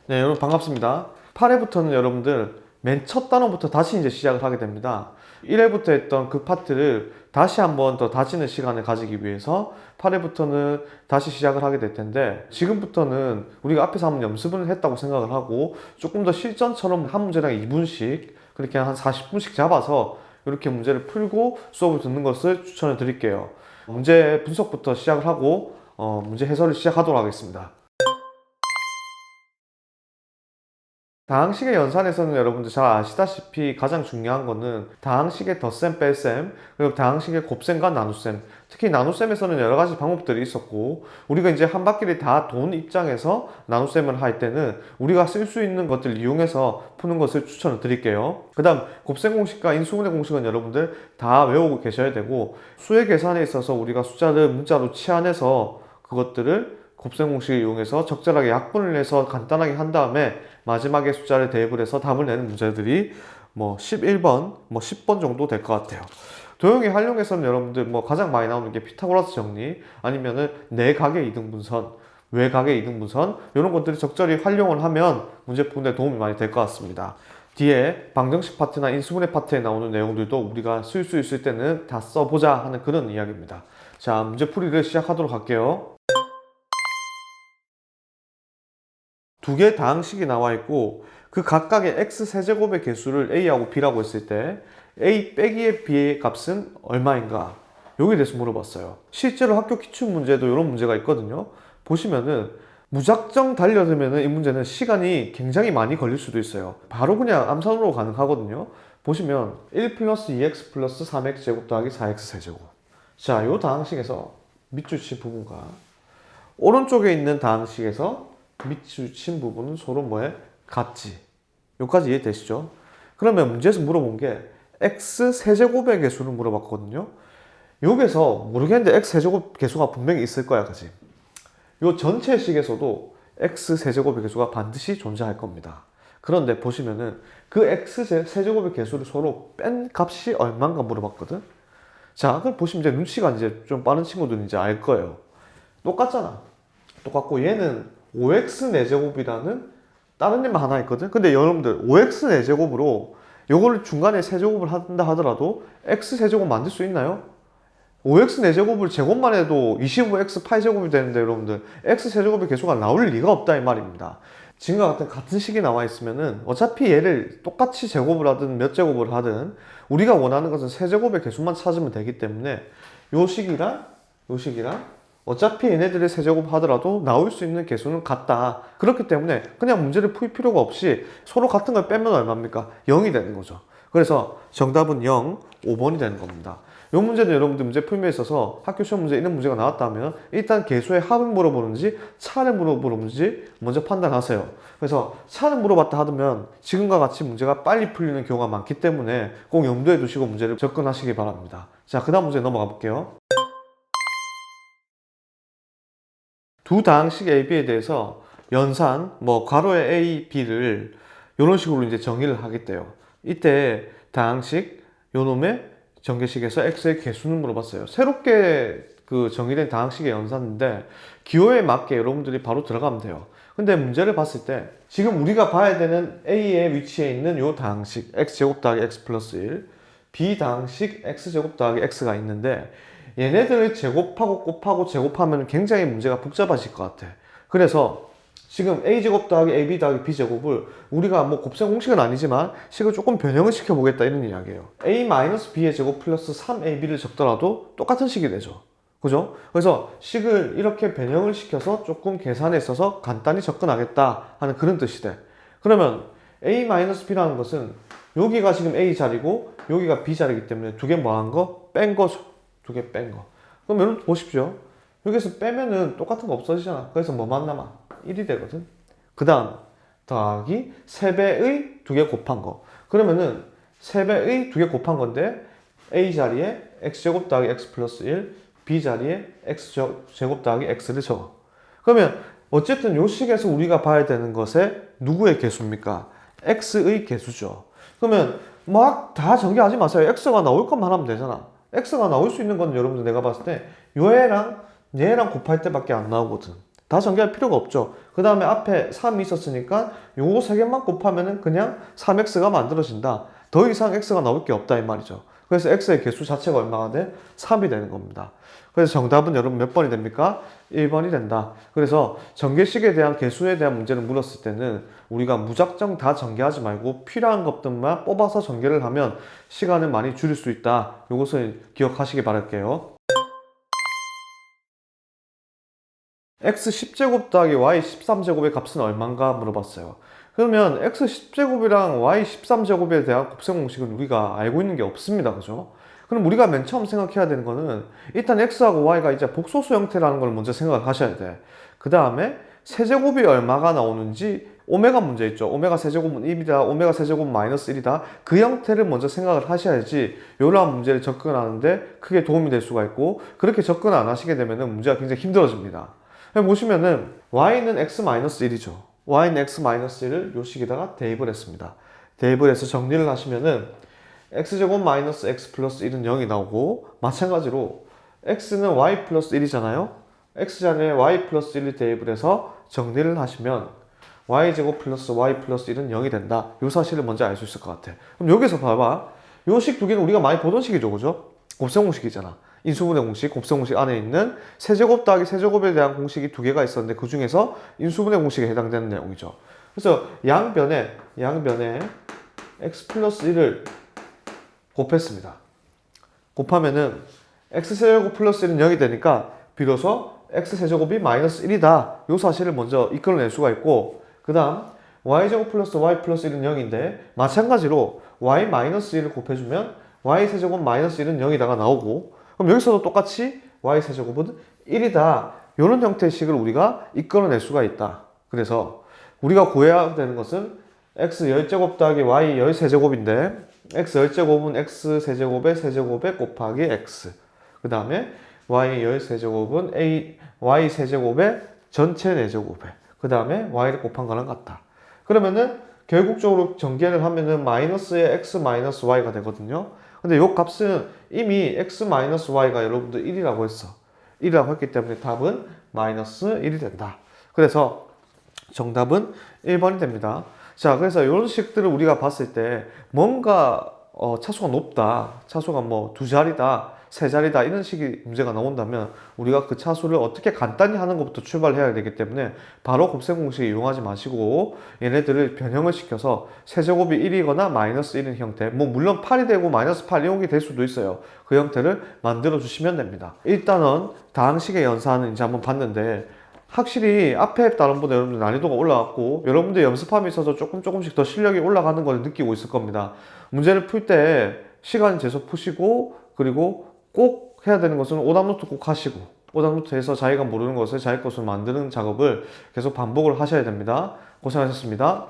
네, 여러분 반갑습니다. 8회부터는 여러분들 맨 첫 단원부터 다시 이제 시작을 하게 됩니다. 1회부터 했던 그 파트를 다시 한번 더 다지는 시간을 가지기 위해서 8회부터는 다시 시작을 하게 될 텐데, 지금부터는 우리가 앞에서 한번 연습을 했다고 생각을 하고 조금 더 실전처럼 한 문제당 2분씩 그렇게 한 40분씩 잡아서 이렇게 문제를 풀고 수업을 듣는 것을 추천을 드릴게요. 문제 분석부터 시작을 하고 문제 해설을 시작하도록 하겠습니다. 다항식의 연산에서는 여러분들 잘 아시다시피 가장 중요한 거는 다항식의 덧셈, 뺄셈, 그리고 다항식의 곱셈과 나눗셈. 특히 나눗셈에서는 여러 가지 방법들이 있었고, 우리가 이제 한 바퀴를 다 돈 입장에서 나눗셈을 할 때는 우리가 쓸 수 있는 것들 이용해서 푸는 것을 추천을 드릴게요. 그 다음 곱셈 공식과 인수분해 공식은 여러분들 다 외우고 계셔야 되고, 수의 계산에 있어서 우리가 숫자를 문자로 치환해서 그것들을 곱셈 공식을 이용해서 적절하게 약분을 해서 간단하게 한 다음에 마지막에 숫자를 대입을 해서 답을 내는 문제들이 뭐 11번, 뭐 10번 정도 될 것 같아요. 도형의 활용에서는 여러분들 뭐 가장 많이 나오는 게 피타고라스 정리, 아니면은 내각의 이등분선, 외각의 이등분선, 이런 것들이 적절히 활용을 하면 문제 푸는데 도움이 많이 될 것 같습니다. 뒤에 방정식 파트나 인수분해 파트에 나오는 내용들도 우리가 쓸 수 있을 때는 다 써보자 하는 그런 이야기입니다. 자, 문제 풀이를 시작하도록 할게요. 두 개의 다항식이 나와 있고, 그 각각의 x세제곱의 개수를 a하고 b라고 했을 때 a 빼기의 b의 값은 얼마인가, 여기에 대해서 물어봤어요. 실제로 학교 기출 문제도 이런 문제가 있거든요. 보시면은 무작정 달려들면은 이 문제는 시간이 굉장히 많이 걸릴 수도 있어요. 바로 그냥 암산으로 가능하거든요. 보시면 1 플러스 2x 플러스 3x 제곱 더하기 4x 세제곱. 자, 이 다항식에서 밑줄 친 부분과 오른쪽에 있는 다항식에서 밑줄 친 부분은 서로 뭐에? 같지. 여기까지 이해되시죠? 그러면 문제에서 물어본 게 x 세제곱의 개수를 물어봤거든요. 여기서 모르겠는데 x 세제곱 개수가 분명히 있을 거야, 그지? 요 전체 식에서도 x 세제곱의 개수가 반드시 존재할 겁니다. 그런데 보시면은 그 x 세제곱의 개수를 서로 뺀 값이 얼마인가 물어봤거든. 자, 그걸 보시면 이제 눈치가 이제 좀 빠른 친구들은 이제 알 거예요. 똑같잖아. 똑같고 얘는 5x 4제곱이라는 다른 일만 하나 있거든. 근데 여러분들 5x 4제곱으로 요거를 중간에 세제곱을 한다 하더라도 x 세제곱 만들 수 있나요? 5x 4제곱을 제곱만 해도 25x 8제곱이 되는데 여러분들 x 세제곱의 개수가 나올 리가 없다 이 말입니다. 지금과 같은 식이 나와 있으면은 어차피 얘를 똑같이 제곱을 하든 몇 제곱을 하든 우리가 원하는 것은 세제곱의 개수만 찾으면 되기 때문에 요 식이랑 어차피 얘네들의 세제곱 하더라도 나올 수 있는 개수는 같다. 그렇기 때문에 그냥 문제를 풀 필요가 없이 서로 같은 걸 빼면 얼마입니까? 0이 되는 거죠. 그래서 정답은 0, 5번이 되는 겁니다. 이 문제는 여러분들 문제 풀미에 있어서 학교 시험 문제 이런 문제가 나왔다면 일단 개수의 합을 물어보는지 차를 물어보는지 먼저 판단하세요. 그래서 차를 물어봤다 하면 지금과 같이 문제가 빨리 풀리는 경우가 많기 때문에 꼭 염두에 두시고 문제를 접근하시기 바랍니다. 자, 그 다음 문제 넘어가 볼게요. 두 다항식 A, B에 대해서 연산, 뭐 괄호의 A, B를 이런 식으로 이제 정의를 하겠대요. 이때 다항식 요놈의 전개식에서 x의 개수는 물어봤어요. 새롭게 그 정의된 다항식의 연산인데 기호에 맞게 여러분들이 바로 들어가면 돼요. 근데 문제를 봤을 때 지금 우리가 봐야 되는 A의 위치에 있는 요 다항식 x제곱 더하기 x 플러스 1, B 다항식 x제곱 더하기 x가 있는데 얘네들을 제곱하고 곱하고 제곱하면 굉장히 문제가 복잡하실 것 같아. 그래서 지금 a제곱 더하기 ab 더하기 b제곱을 우리가 뭐 곱셈 공식은 아니지만 식을 조금 변형을 시켜보겠다 이런 이야기예요. a-b의 제곱 플러스 3ab를 적더라도 똑같은 식이 되죠. 그죠? 그래서 식을 이렇게 변형을 시켜서 조금 계산에 있어서 간단히 접근하겠다 하는 그런 뜻이 돼. 그러면 a-b라는 것은 여기가 지금 a 자리고 여기가 b 자리이기 때문에 두 개 뭐 한 거? 뺀 거죠. 두 개 뺀 거. 그럼 여러분 보십시오. 여기서 빼면은 똑같은 거 없어지잖아. 그래서 뭐만 남아? 1이 되거든. 그 다음 더하기 3배의 두 개 곱한 거. 그러면은 3배의 두 개 곱한 건데 a 자리에 x제곱 더하기 x 플러스 1, b 자리에 x제곱 더하기 x를 적어. 그러면 어쨌든 요 식에서 우리가 봐야 되는 것에 누구의 개수입니까? x의 개수죠. 그러면 막 다 전개하지 마세요. x가 나올 것만 하면 되잖아. x가 나올 수 있는 건 여러분들 내가 봤을 때 얘랑 곱할 때밖에 안 나오거든. 다 전개할 필요가 없죠. 그 다음에 앞에 3이 있었으니까 요거 3개만 곱하면은 그냥 3x가 만들어진다. 더 이상 x가 나올 게 없다 이 말이죠. 그래서 x의 개수 자체가 얼마가 돼? 3이 되는 겁니다. 그래서 정답은 여러분 몇 번이 됩니까? 1번이 된다. 그래서 전개식에 대한 개수에 대한 문제를 물었을 때는 우리가 무작정 다 전개하지 말고 필요한 것들만 뽑아서 전개를 하면 시간을 많이 줄일 수 있다. 이것을 기억하시기 바랄게요. x 10제곱 더하기 y 13제곱의 값은 얼마인가 물어봤어요. 그러면 x 10제곱이랑 y 13제곱에 대한 곱셈 공식은 우리가 알고 있는 게 없습니다. 그죠? 그럼 우리가 맨 처음 생각해야 되는 거는 일단 x하고 y가 이제 복소수 형태라는 걸 먼저 생각을 하셔야 돼. 그 다음에 세제곱이 얼마가 나오는지 오메가 문제 있죠. 오메가 세제곱은 1이다. 오메가 세제곱은 마이너스 1이다. 그 형태를 먼저 생각을 하셔야지 이러한 문제를 접근하는데 크게 도움이 될 수가 있고 그렇게 접근 안 하시게 되면 문제가 굉장히 힘들어집니다. 보시면은 y는 x-1이죠. y는 x-1을 요 식에다가 대입을 했습니다. 대입을 해서 정리를 하시면은 x제곱 마이너스 x 플러스 1은 0이 나오고 마찬가지로 x는 y 플러스 1이잖아요. x잔에 y 플러스 1을 대입을 해서 정리를 하시면 y제곱 플러스 y 플러스 1은 0이 된다. 이 사실을 먼저 알 수 있을 것 같아. 그럼 여기서 봐봐. 요 식 두 개는 우리가 많이 보던 식이죠. 그죠? 곱셈 공식이잖아. 인수분해 공식, 곱셈 공식 안에 있는 세제곱 더하기 세제곱에 대한 공식이 두 개가 있었는데 그 중에서 인수분해 공식에 해당되는 내용이죠. 그래서 양변에 x 플러스 1을 곱했습니다. 곱하면은 x세제곱 플러스 1은 0이 되니까 비로소 x세제곱이 마이너스 1이다. 이 사실을 먼저 이끌어낼 수가 있고 그 다음 y제곱 플러스 y 플러스 1은 0인데 마찬가지로 y 마이너스 1을 곱해주면 y세제곱 마이너스 1은 0이다가 나오고 그럼 여기서도 똑같이 y세제곱은 1이다. 이런 형태의 식을 우리가 이끌어낼 수가 있다. 그래서 우리가 구해야 되는 것은 x 10제곱 더하기 y 13제곱인데 x 10제곱은 x 세제곱에 세제곱에 곱하기 x 그 다음에 y 13제곱은 y 세제곱에 전체 4제곱에 그 다음에 y를 곱한 거랑 같다. 그러면은 결국적으로 전개를 하면은 마이너스의 x 마이너스 y가 되거든요. 근데 요 값은 이미 x 마이너스 y가 여러분들 1이라고 했어. 1이라고 했기 때문에 답은 마이너스 1이 된다. 그래서 정답은 1번이 됩니다. 자, 그래서 이런 식들을 우리가 봤을 때 뭔가 차수가 높다, 차수가 뭐 2자리다, 3자리다 이런 식의 문제가 나온다면 우리가 그 차수를 어떻게 간단히 하는 것부터 출발해야 되기 때문에 바로 곱셈 공식을 이용하지 마시고 얘네들을 변형을 시켜서 세제곱이 1이거나 마이너스 1인 형태, 뭐 물론 8이 되고 마이너스 8 이용이 될 수도 있어요. 그 형태를 만들어 주시면 됩니다. 일단은 다항식의 연산은 이제 한번 봤는데 확실히 앞에 다른 보다 여러분들 난이도가 올라갔고 여러분들 연습함에 있어서 조금씩 더 실력이 올라가는 걸 느끼고 있을 겁니다. 문제를 풀 때 시간 재서 푸시고 그리고 꼭 해야 되는 것은 오답노트 꼭 하시고 오답노트에서 자기가 모르는 것을 자기 것으로 만드는 작업을 계속 반복을 하셔야 됩니다. 고생하셨습니다.